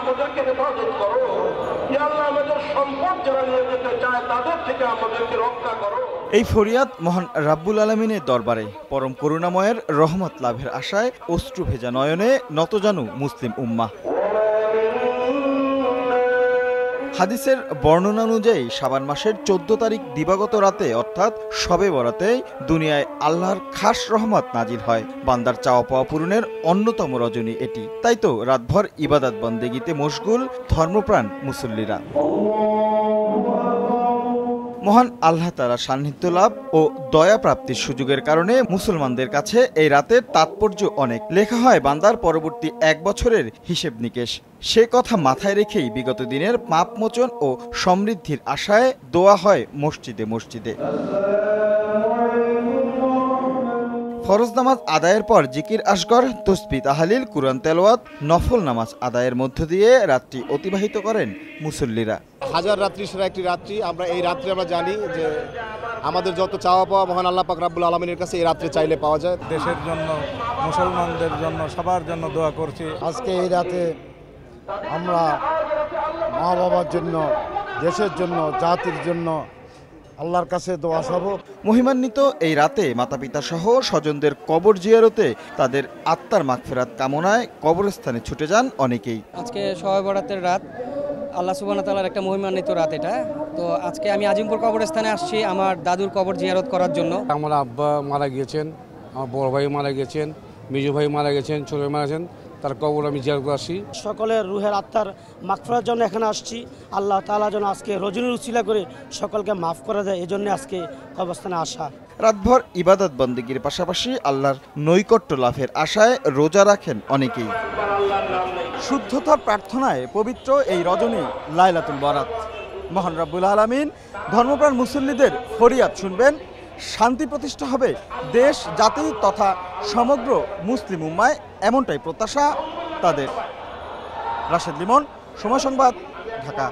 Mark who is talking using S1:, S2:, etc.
S1: আমাদেরকে হেফাজত করো। ইয়া আল্লাহ আমাদের সম্পদ যারা নিয়ে যেতে চায় তাদের থেকে আমাদেরকে রক্ষা করো।
S2: এই ফরিয়াদ মহান রাব্বুল আলামিনের দরবারে পরম করুণাময়ের রহমত লাভের আশায় অশ্রু ভেজা নয়নে নতজানু মুসলিম উম্মাহ। হাদিসের বর্ণনা অনুযায়ী শাবান মাসের 14 তারিখ দিবাগত রাতে অর্থাৎ শবে বরাতে দুনিয়ায় আল্লাহর খাস রহমত নাজিল হয়। বান্দার চাওয়া পাওয়া পূরণের অন্যতম রজনী এটি। তাই তো রাতভর ইবাদত বন্দেগীতে মশগুল ধর্মপ্রাণ মুসল্লিরা। মহান আল্লাহ তাআলার সান্নিধ্য লাভ ও দয়া প্রাপ্তির সুযোগের কারণে মুসলমানদের কাছে এই রাতের তাৎপর্য অনেক। লেখা হয় বান্দার পরবর্তী 1 বছরের হিসেব নিকেশ। সে কথা মাথায় রেখেই বিগত দিনের পাপ মোচন ও সমৃদ্ধির আশায় দোয়া হয় মসজিদে মসজিদে। ফরজ নামাজ আদায়ের পর জিকির আসগর, তসবিহ তাহলিল, কুরআন তেলাওয়াত, নফল নামাজ আদায়ের মধ্য দিয়ে রাত্রি অতিবাহিত করেন মুসল্লিরা।
S3: হাজার রাত্রি সেরা একটি রাত্রি। আমরা এই রাত্রে আমরা জানি যে আমাদের যত চাওয়া পাওয়া মহান আল্লাহ পাক রাব্বুল আলামিনের কাছে এই রাত্রে চাইলে পাওয়া যায়।
S4: দেশের জন্য, মুসলমানদের জন্য, সবার জন্য দোয়া করছি।
S5: আজকে এই রাতে আমরা মা বাবার জন্য, দেশের জন্য, জাতির জন্য আল্লাহর কাছে দোয়া সব।
S2: মহিমান্বিত এই রাতে মাতাপিতা সহ স্বজনদের কবর জিয়ারতে, তাদের আত্মার মাগফিরাত কামনায় কবরস্থানে ছুটে যান অনেকেই।
S6: আজকে শবে বরাতের রাত, আল্লাহ সুবহানাহু ওয়া তাআলার একটা মহিমান্বিত রাত এটা। তো আজকে আমি আজিমপুর কবরস্থানে আসছি আমার দাদুর কবর জিয়ারত করার জন্য।
S7: আমার আব্বা মারা গিয়েছেন, আমার বড় ভাই মারা গেছেন, মেজো ভাই মারা গেছেন, ছোট ভাই মারা গেছেন, তার কবর আমি জিয়ারত করে আসছি।
S8: সকলের রুহের আত্মার মাগফিরাতের জন্য এখানে আসছি। আল্লাহ তাআলা যেন আজকে রজনীর উসিলা করে সকলকে মাফ করে দেয়, এজন্য আজকে কবরস্থানে আসা।
S2: রাতভর ইবাদত বন্দেগীর পাশাপাশি আল্লাহর নৈকট্য লাভের আশায় রোজা রাখেন অনেকেই। শুদ্ধতার প্রার্থনায় পবিত্র এই রজনী লাইলাতুল বরাত। মহান রাব্বুল আলামিন ধর্মপ্রাণ মুসল্লিদের ফরিয়াদ শুনবেন, শান্তি প্রতিষ্ঠা হবে দেশ, জাতি তথা সমগ্র মুসলিম উম্মায়, এমনটাই প্রত্যাশা তাদের। রাশেদ লিমন, সময় সংবাদ, ঢাকা।